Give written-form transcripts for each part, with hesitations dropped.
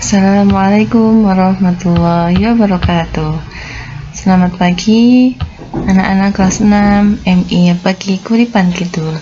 Assalamualaikum warahmatullahi wabarakatuh. Selamat pagi anak-anak kelas 6 MI Bagi Kuripan Kidul.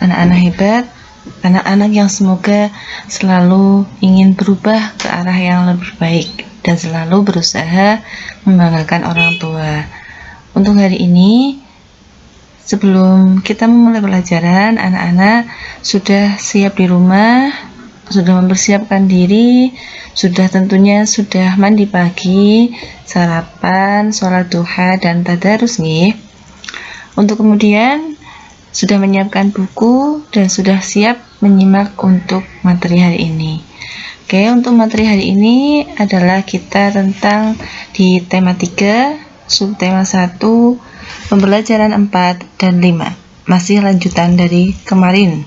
Anak-anak hebat, anak-anak yang semoga selalu ingin berubah ke arah yang lebih baik dan selalu berusaha membanggakan orang tua. Untuk hari ini, sebelum kita memulai pelajaran, anak-anak sudah siap di rumah, sudah mempersiapkan diri, tentunya sudah mandi pagi, sarapan, sholat duha, dan tadarus nih. Untuk kemudian sudah menyiapkan buku dan sudah siap menyimak untuk materi hari ini. Oke, untuk materi hari ini adalah kita tentang di tema 3, subtema 1, pembelajaran 4 dan 5. Masih lanjutan dari kemarin.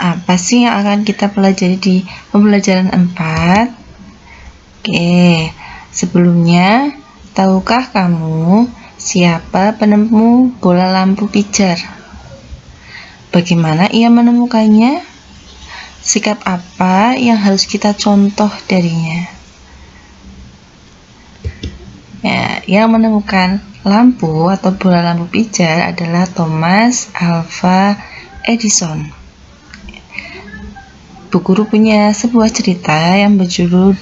Apa sih yang akan kita pelajari di pembelajaran 4? Oke, sebelumnya, tahukah kamu siapa penemu bola lampu pijar? Bagaimana ia menemukannya? Sikap apa yang harus kita contoh darinya? Ya, yang menemukan lampu atau bola lampu pijar adalah Thomas Alva Edison. Bu Guru punya sebuah cerita yang berjudul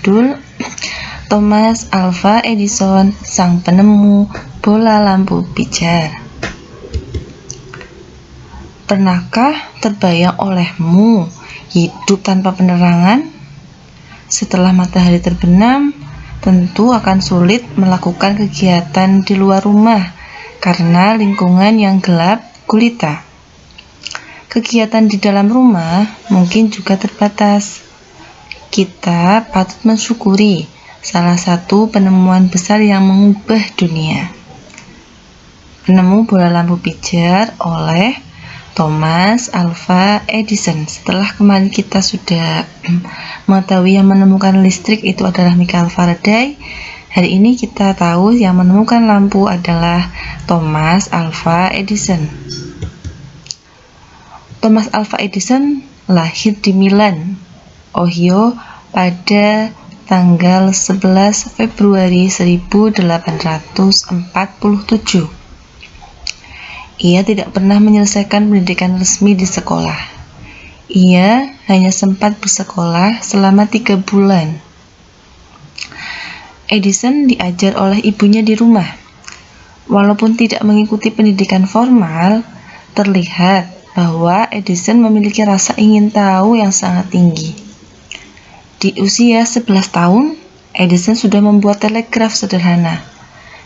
Thomas Alva Edison, sang penemu bola lampu pijar. Pernahkah terbayang olehmu hidup tanpa penerangan? Setelah matahari terbenam, tentu akan sulit melakukan kegiatan di luar rumah karena lingkungan yang gelap gulita. Kegiatan di dalam rumah mungkin juga terbatas. Kita patut mensyukuri salah satu penemuan besar yang mengubah dunia. Penemu bola lampu pijar oleh Thomas Alva Edison. Setelah kemarin kita sudah mengetahui yang menemukan listrik itu adalah Michael Faraday, hari ini kita tahu yang menemukan lampu adalah Thomas Alva Edison. Thomas Alva Edison lahir di Milan, Ohio pada tanggal 11 Februari 1847. Ia tidak pernah menyelesaikan pendidikan resmi di sekolah. Ia hanya sempat bersekolah selama 3 bulan. Edison diajar oleh ibunya di rumah. Walaupun tidak mengikuti pendidikan formal, terlihat bahwa Edison memiliki rasa ingin tahu yang sangat tinggi. Di usia 11 tahun, Edison sudah membuat telegraf sederhana.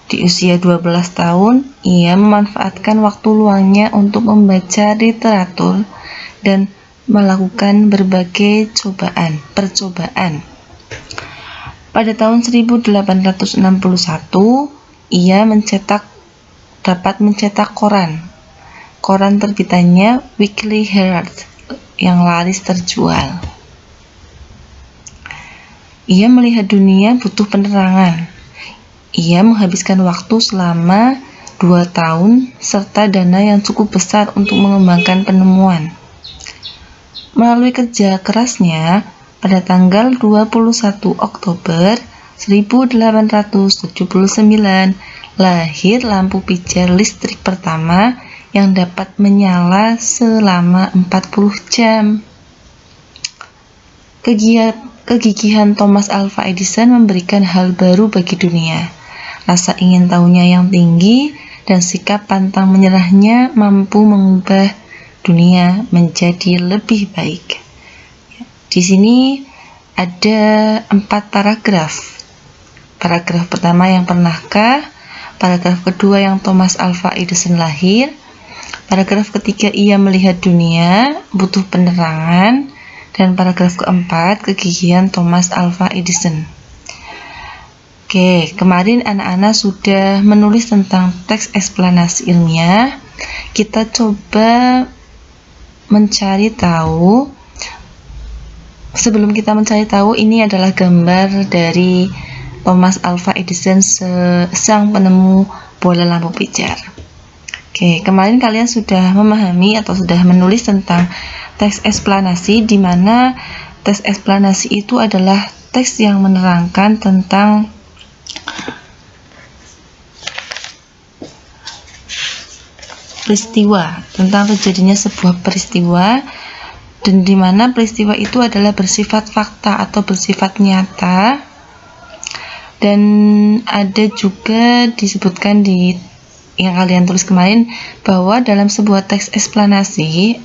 Di usia 12 tahun, ia memanfaatkan waktu luangnya untuk membaca literatur dan melakukan berbagai percobaan. Pada tahun 1861, ia dapat mencetak koran terbitannya Weekly Herald yang laris terjual. Ia melihat dunia butuh penerangan. Ia menghabiskan waktu selama 2 tahun serta dana yang cukup besar untuk mengembangkan penemuan. Melalui kerja kerasnya, pada tanggal 21 Oktober 1879 lahir lampu pijar listrik pertama yang dapat menyala selama 40 jam. Kegigihan Thomas Alva Edison memberikan hal baru bagi dunia. Rasa ingin tahunya yang tinggi dan sikap pantang menyerahnya mampu mengubah dunia menjadi lebih baik. Di sini ada 4 paragraf. Paragraf pertama yang pernahkah, paragraf kedua yang Thomas Alva Edison lahir, paragraf ketiga ia melihat dunia butuh penerangan, dan paragraf keempat kegigihan Thomas Alva Edison. Oke, kemarin anak-anak sudah menulis tentang teks eksplanasi ilmiah. Kita coba mencari tahu. Sebelum kita mencari tahu, ini adalah gambar dari Thomas Alva Edison, sang penemu bola lampu pijar. Oke, kemarin kalian sudah memahami atau sudah menulis tentang teks eksplanasi, di mana teks eksplanasi itu adalah teks yang menerangkan tentang peristiwa, tentang terjadinya sebuah peristiwa, dan di mana peristiwa itu adalah bersifat fakta atau bersifat nyata. Dan ada juga disebutkan di yang kalian tulis kemarin bahwa dalam sebuah teks eksplanasi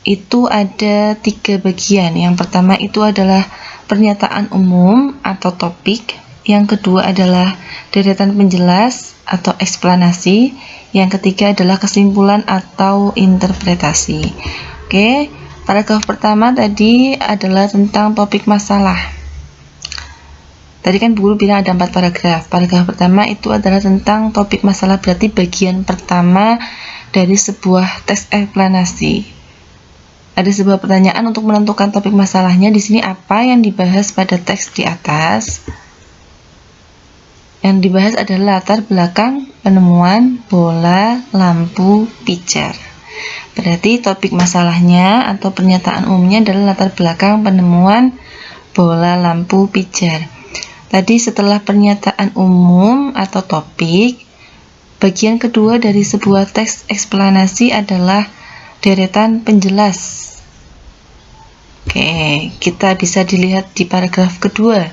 itu ada 3 bagian. Yang pertama itu adalah pernyataan umum atau topik, yang kedua adalah deretan penjelas atau eksplanasi, yang ketiga adalah kesimpulan atau interpretasi. Oke, paragraf pertama tadi adalah tentang topik masalah. Tadi kan guru bilang ada 4 paragraf. Paragraf pertama itu adalah tentang topik masalah, berarti bagian pertama dari sebuah teks eksplanasi. Ada sebuah pertanyaan untuk menentukan topik masalahnya. Di sini apa yang dibahas pada teks di atas? Yang dibahas adalah latar belakang penemuan bola lampu pijar. Berarti topik masalahnya atau pernyataan umumnya adalah latar belakang penemuan bola lampu pijar. Tadi setelah pernyataan umum atau topik, bagian kedua dari sebuah teks eksplanasi adalah deretan penjelas. Oke, kita bisa dilihat di paragraf kedua.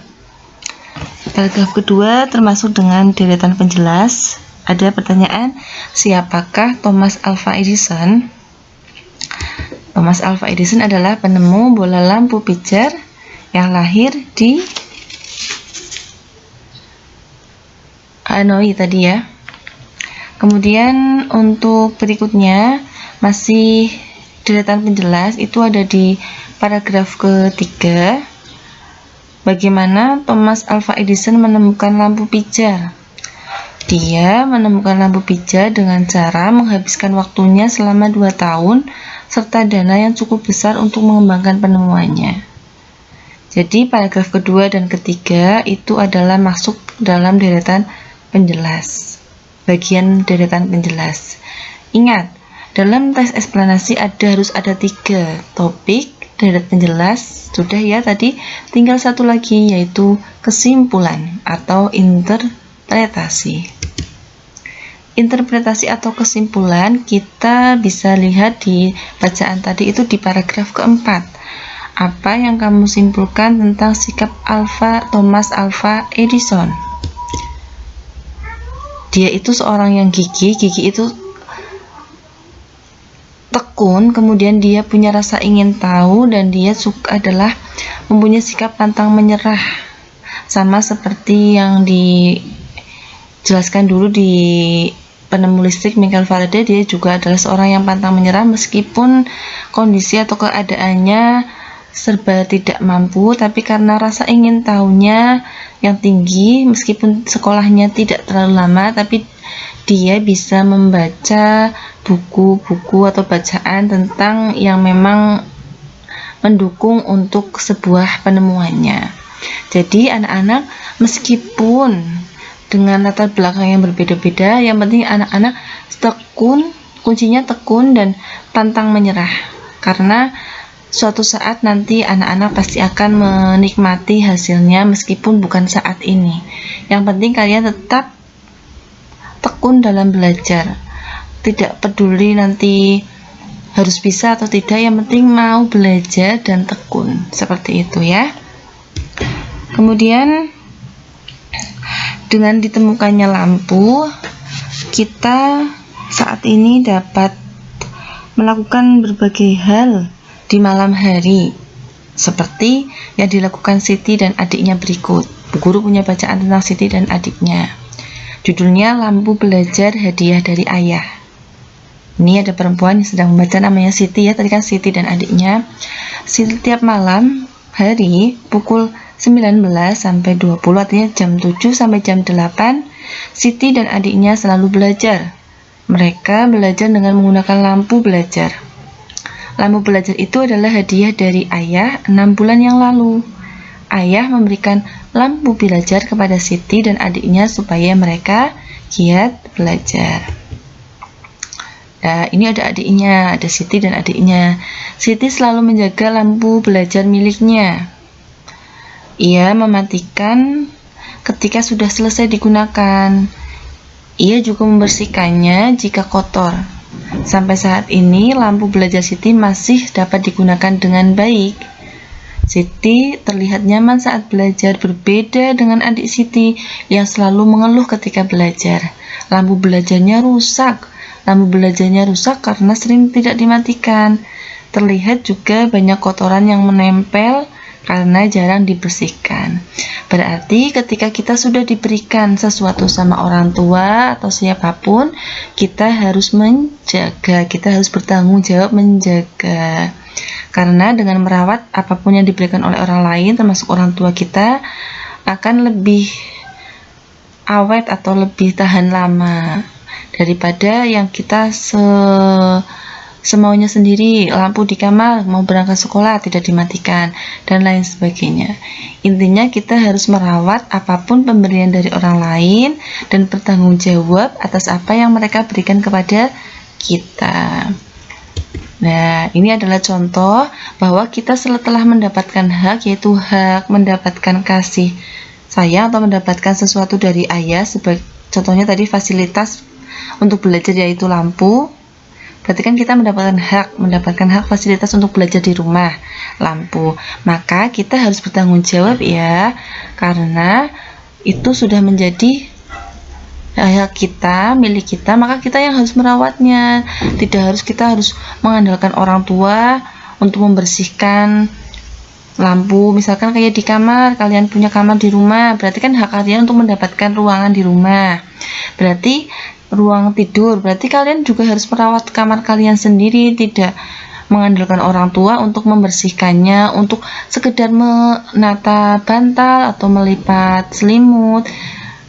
Paragraf kedua termasuk dengan deretan penjelas. Ada pertanyaan, siapakah Thomas Alva Edison? Thomas Alva Edison adalah penemu bola lampu pijar yang lahir di Hanoi tadi ya. Kemudian untuk berikutnya masih deretan penjelas, itu ada di paragraf ketiga. Bagaimana Thomas Alva Edison menemukan lampu pijar? Dia menemukan lampu pijar dengan cara menghabiskan waktunya selama 2 tahun serta dana yang cukup besar untuk mengembangkan penemuannya. Jadi paragraf kedua dan ketiga itu adalah masuk dalam deretan penjelas, bagian deretan penjelas. Ingat, dalam teks eksplanasi harus ada 3 topik, deret penjelas, sudah ya tadi, tinggal satu lagi yaitu kesimpulan atau interpretasi. Interpretasi atau kesimpulan kita bisa lihat di bacaan tadi itu di paragraf keempat. Apa yang kamu simpulkan tentang sikap Thomas Alva Edison? Dia itu seorang yang gigih itu tekun, kemudian dia punya rasa ingin tahu, dan dia adalah mempunyai sikap pantang menyerah. Sama seperti yang dijelaskan dulu di penemu listrik Michael Faraday, dia juga adalah seorang yang pantang menyerah meskipun kondisi atau keadaannya serba tidak mampu, tapi karena rasa ingin tahunya yang tinggi, meskipun sekolahnya tidak terlalu lama, tapi dia bisa membaca buku-buku atau bacaan tentang yang memang mendukung untuk sebuah penemuannya. Jadi anak-anak meskipun dengan latar belakang yang berbeda-beda, yang penting anak-anak tekun, kuncinya tekun dan pantang menyerah, karena suatu saat nanti anak-anak pasti akan menikmati hasilnya meskipun bukan saat ini. Yang penting kalian tetap tekun dalam belajar. Tidak peduli nanti harus bisa atau tidak, yang penting mau belajar dan tekun. Seperti itu ya. Kemudian dengan ditemukannya lampu, kita saat ini dapat melakukan berbagai hal di malam hari, seperti yang dilakukan Siti dan adiknya berikut. Bu Guru punya bacaan tentang Siti dan adiknya. Judulnya Lampu Belajar Hadiah dari Ayah. Ini ada perempuan yang sedang membaca, namanya Siti ya, tadi kan Siti dan adiknya. Setiap malam hari pukul 19 sampai 20, artinya jam 7 sampai jam 8, Siti dan adiknya selalu belajar. Mereka belajar dengan menggunakan lampu belajar. Lampu belajar itu adalah hadiah dari ayah 6 bulan yang lalu. Ayah memberikan lampu belajar kepada Siti dan adiknya supaya mereka giat belajar. Nah, ini ada adiknya, ada Siti dan adiknya. Siti selalu menjaga lampu belajar miliknya. Ia mematikan ketika sudah selesai digunakan. Ia juga membersihkannya jika kotor. Sampai saat ini, lampu belajar Siti masih dapat digunakan dengan baik. Siti terlihat nyaman saat belajar, berbeda dengan adik Siti yang selalu mengeluh ketika belajar. Lampu belajarnya rusak. Lampu belajarnya rusak karena sering tidak dimatikan. Terlihat juga banyak kotoran yang menempel karena jarang dibersihkan. Berarti ketika kita sudah diberikan sesuatu sama orang tua atau siapapun, kita harus menjaga, kita harus bertanggung jawab menjaga. Karena dengan merawat apapun yang diberikan oleh orang lain, termasuk orang tua kita, akan lebih awet atau lebih tahan lama daripada yang kita semaunya sendiri. Lampu di kamar mau berangkat sekolah tidak dimatikan dan lain sebagainya. Intinya kita harus merawat apapun pemberian dari orang lain dan bertanggung jawab atas apa yang mereka berikan kepada kita. Nah, ini adalah contoh bahwa kita setelah mendapatkan hak, yaitu hak mendapatkan kasih sayang atau mendapatkan sesuatu dari ayah, sebagai contohnya tadi fasilitas untuk belajar yaitu lampu. Berarti kan kita mendapatkan hak fasilitas untuk belajar di rumah, lampu. Maka kita harus bertanggung jawab ya, karena itu sudah menjadi hak kita, milik kita, maka kita yang harus merawatnya. Kita harus mengandalkan orang tua untuk membersihkan lampu. Misalkan kayak di kamar, kalian punya kamar di rumah, berarti kan hak kalian untuk mendapatkan ruangan di rumah. Berarti ruang tidur, berarti kalian juga harus merawat kamar kalian sendiri, tidak mengandalkan orang tua untuk membersihkannya, untuk sekedar menata bantal atau melipat selimut.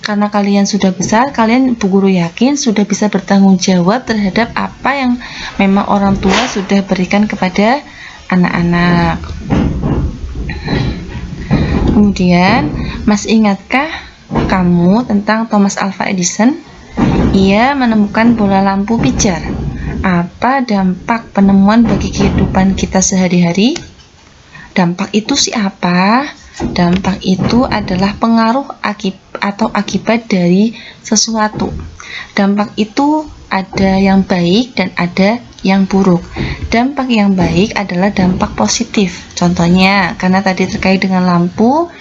Karena kalian sudah besar, kalian Bu Guru yakin sudah bisa bertanggung jawab terhadap apa yang memang orang tua sudah berikan kepada anak-anak. Kemudian, masih ingatkah kamu tentang Thomas Alva Edison? Ia menemukan bola lampu pijar. Apa dampak penemuan bagi kehidupan kita sehari-hari? Dampak itu siapa? Dampak itu adalah pengaruh akibat dari sesuatu. Dampak itu ada yang baik dan ada yang buruk. Dampak yang baik adalah dampak positif. Contohnya, karena tadi terkait dengan lampu,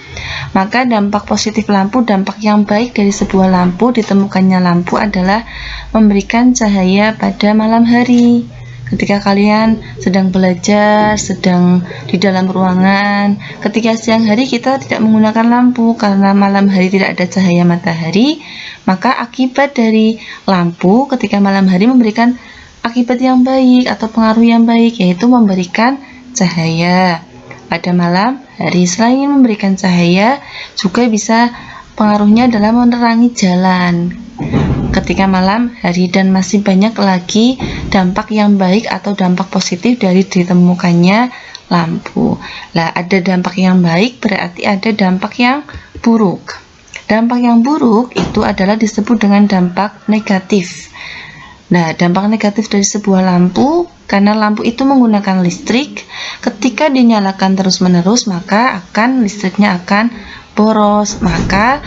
maka dampak positif lampu, dampak yang baik dari sebuah lampu, ditemukannya lampu adalah memberikan cahaya pada malam hari. Ketika kalian sedang belajar, sedang di dalam ruangan, ketika siang hari kita tidak menggunakan lampu karena malam hari tidak ada cahaya matahari, maka akibat dari lampu ketika malam hari memberikan akibat yang baik atau pengaruh yang baik, yaitu memberikan cahaya pada malam hari. Selain memberikan cahaya, juga bisa pengaruhnya adalah menerangi jalan ketika malam hari, dan masih banyak lagi dampak yang baik atau dampak positif dari ditemukannya lampu. Lah, ada dampak yang baik berarti ada dampak yang buruk. Dampak yang buruk itu adalah disebut dengan dampak negatif. Nah, dampak negatif dari sebuah lampu, karena lampu itu menggunakan listrik, ketika dinyalakan terus-menerus maka listriknya akan boros. Maka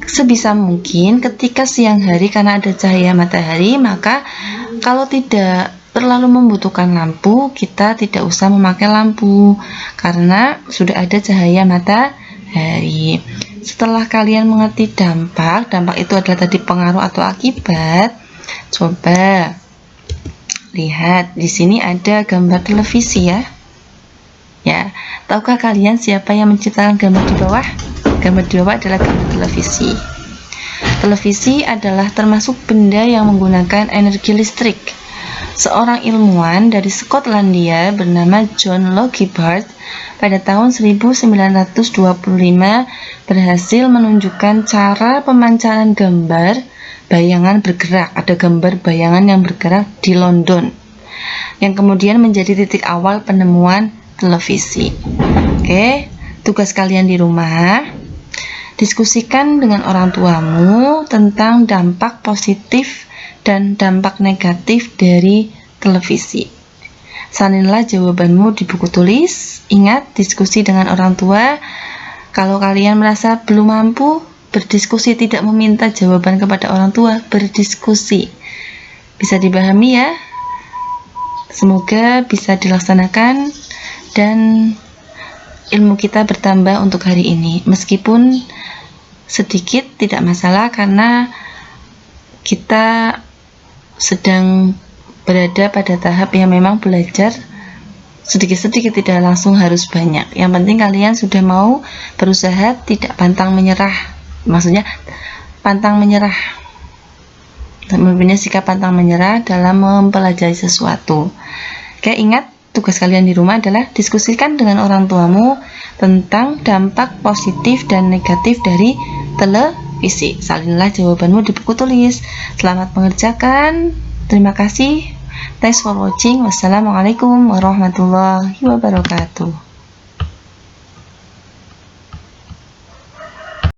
sebisa mungkin ketika siang hari karena ada cahaya matahari, maka kalau tidak terlalu membutuhkan lampu, kita tidak usah memakai lampu karena sudah ada cahaya matahari. Setelah kalian mengerti dampak itu adalah tadi pengaruh atau akibat, coba lihat di sini ada gambar televisi ya. Ya, tahukah kalian siapa yang menciptakan gambar di bawah? Gambar di bawah adalah gambar televisi. Televisi adalah termasuk benda yang menggunakan energi listrik. Seorang ilmuwan dari Skotlandia bernama John Logie Baird pada tahun 1925 berhasil menunjukkan cara pemancaran gambar bayangan bergerak. Ada gambar bayangan yang bergerak di London, yang kemudian menjadi titik awal penemuan televisi. Oke, tugas kalian di rumah, diskusikan dengan orang tuamu tentang dampak positif dan dampak negatif dari televisi. Salinlah jawabanmu di buku tulis. Ingat, diskusi dengan orang tua. Kalau kalian merasa belum mampu berdiskusi, tidak meminta jawaban kepada orang tua, berdiskusi. Bisa dipahami ya? Semoga bisa dilaksanakan dan ilmu kita bertambah untuk hari ini. Meskipun sedikit tidak masalah karena kita sedang berada pada tahap yang memang belajar sedikit-sedikit, tidak langsung harus banyak. Yang penting kalian sudah mau berusaha, tidak pantang menyerah. Maksudnya pantang menyerah, mempunyai sikap pantang menyerah dalam mempelajari sesuatu. Oke, ingat tugas kalian di rumah adalah diskusikan dengan orang tuamu tentang dampak positif dan negatif dari televisi. Salinlah jawabanmu di buku tulis. Selamat mengerjakan. Terima kasih. Thanks for watching. Wassalamualaikum warahmatullahi wabarakatuh.